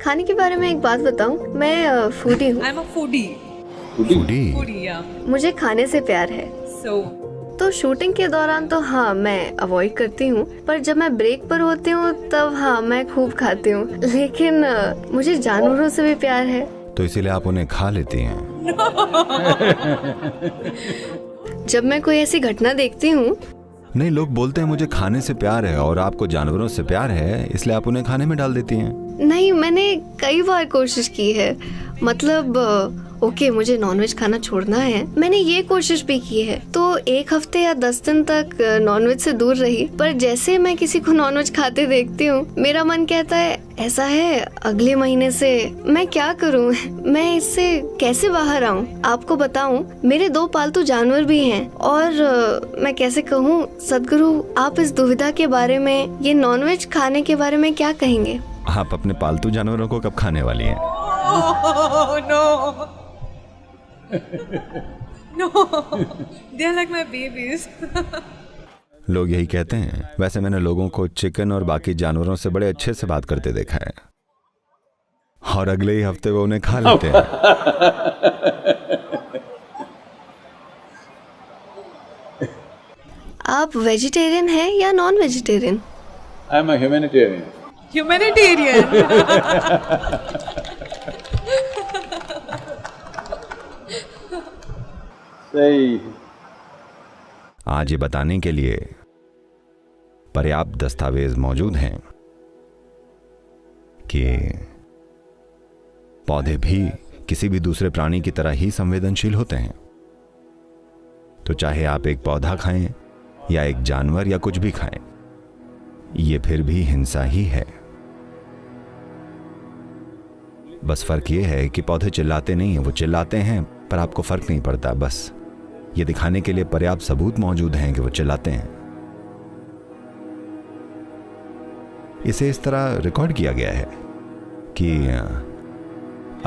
खाने के बारे में एक बात बताऊं, मैं फूडी हूँ। I'm a foodie. Foodie? Yeah. मुझे खाने से प्यार है। So, तो शूटिंग के दौरान तो हाँ मैं अवॉइड करती हूँ, पर जब मैं ब्रेक पर होती हूँ तब हाँ मैं खूब खाती हूँ। लेकिन मुझे जानवरों से भी प्यार है। तो इसीलिए आप उन्हें खा लेती हैं? जब मैं कोई ऐसी घटना देखती हूँ। नहीं, लोग बोलते हैं मुझे खाने से प्यार है और आपको जानवरों से प्यार है, इसलिए आप उन्हें खाने में डाल देती हैं। नहीं, मैंने कई बार कोशिश की है। मतलब ओके, मुझे नॉनवेज खाना छोड़ना है, मैंने ये कोशिश भी की है। तो 1 हफ्ते या 10 दिन तक नॉनवेज से दूर रही, पर जैसे मैं किसी को नॉनवेज खाते देखती हूँ, मेरा मन कहता है ऐसा है अगले महीने से मैं क्या करूँ, मैं इससे कैसे बाहर आऊँ। आपको बताऊँ, मेरे 2 पालतू जानवर भी हैं और मैं कैसे कहूँ सदगुरु, आप इस दुविधा के बारे में, ये नॉनवेज खाने के बारे में क्या कहेंगे? आप अपने पालतू जानवरों को कब खाने वाली हैं? oh no. No. They're like my babies. लोग यही कहते हैं। वैसे मैंने लोगों को चिकन और बाकी जानवरों से बड़े अच्छे से बात करते देखा है और अगले ही हफ्ते वो उन्हें खा लेते हैं। आप वेजिटेरियन हैं या non vegetarian? I'm a humanitarian. Humanitarian. सही। आज ये बताने के लिए पर्याप्त दस्तावेज मौजूद हैं कि पौधे भी किसी भी दूसरे प्राणी की तरह ही संवेदनशील होते हैं। तो चाहे आप एक पौधा खाएं या एक जानवर या कुछ भी खाएं, ये फिर भी हिंसा ही है। बस फर्क ये है कि पौधे चिल्लाते नहीं हैं, वो चिल्लाते हैं पर आपको फर्क नहीं पड़ता। बस ये दिखाने के लिए पर्याप्त सबूत मौजूद हैं कि वो चिल्लाते हैं। इसे इस तरह रिकॉर्ड किया गया है कि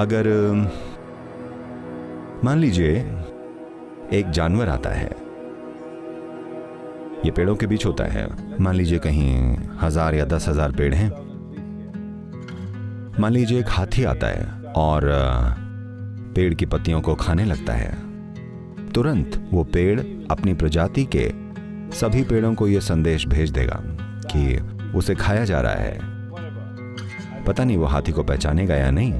अगर मान लीजिए एक जानवर आता है, ये पेड़ों के बीच होता है, मान लीजिए कहीं 1000 या 10,000 पेड़ हैं। मान लीजिए एक हाथी आता है और पेड़ की पत्तियों को खाने लगता है। तुरंत वो पेड़ अपनी प्रजाति के सभी पेड़ों को यह संदेश भेज देगा कि उसे खाया जा रहा है। पता नहीं वो हाथी को पहचानेगा या नहीं,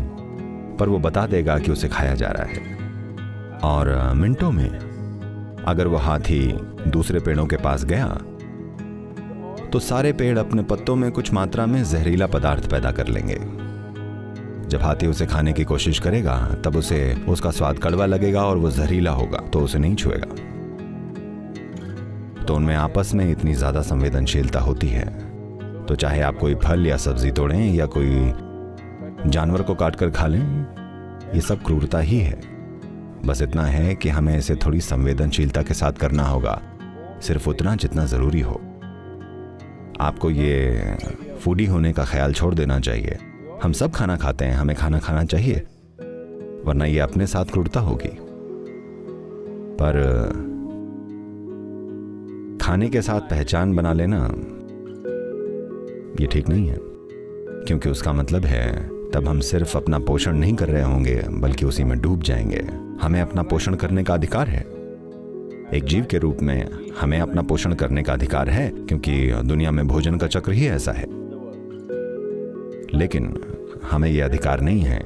पर वो बता देगा कि उसे खाया जा रहा है। और मिनटों में अगर वो हाथी दूसरे पेड़ों के पास गया तो सारे पेड़ अपने पत्तों में कुछ मात्रा में जहरीला पदार्थ पैदा कर लेंगे। जब हाथी उसे खाने की कोशिश करेगा तब उसे उसका स्वाद कड़वा लगेगा और वो जहरीला होगा, तो उसे नहीं छुएगा। तो उनमें आपस में इतनी ज्यादा संवेदनशीलता होती है। तो चाहे आप कोई फल या सब्जी तोड़ें या कोई जानवर को काटकर खा लें, ये सब क्रूरता ही है। बस इतना है कि हमें इसे थोड़ी संवेदनशीलता के साथ करना होगा, सिर्फ उतना जितना जरूरी हो। आपको ये फूडी होने का ख्याल छोड़ देना चाहिए। हम सब खाना खाते हैं, हमें खाना खाना चाहिए, वरना ये अपने साथ क्रूरता होगी। पर खाने के साथ पहचान बना लेना ये ठीक नहीं है, क्योंकि उसका मतलब है तब हम सिर्फ अपना पोषण नहीं कर रहे होंगे बल्कि उसी में डूब जाएंगे। हमें अपना पोषण करने का अधिकार है। एक जीव के रूप में हमें अपना पोषण करने का अधिकार है, क्योंकि दुनिया में भोजन का चक्र ही ऐसा है। लेकिन हमें यह अधिकार नहीं है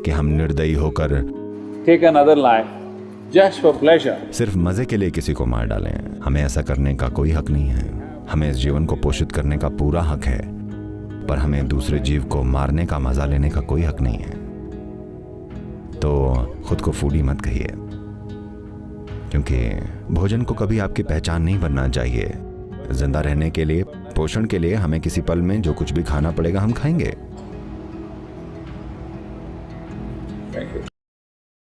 कि हम निर्दयी होकर Take another life just for pleasure. सिर्फ मजे के लिए किसी को मार डालें। हमें ऐसा करने का कोई हक नहीं है। हमें इस जीवन को पोषित करने का पूरा हक है, पर हमें दूसरे जीव को मारने का मजा लेने का कोई हक नहीं है। तो खुद को फूडी मत कहिए, क्योंकि भोजन को कभी आपकी पहचान नहीं बनना चाहिए। जिंदा रहने के लिए, पोषण के लिए हमें किसी पल में जो कुछ भी खाना पड़ेगा हम खाएंगे।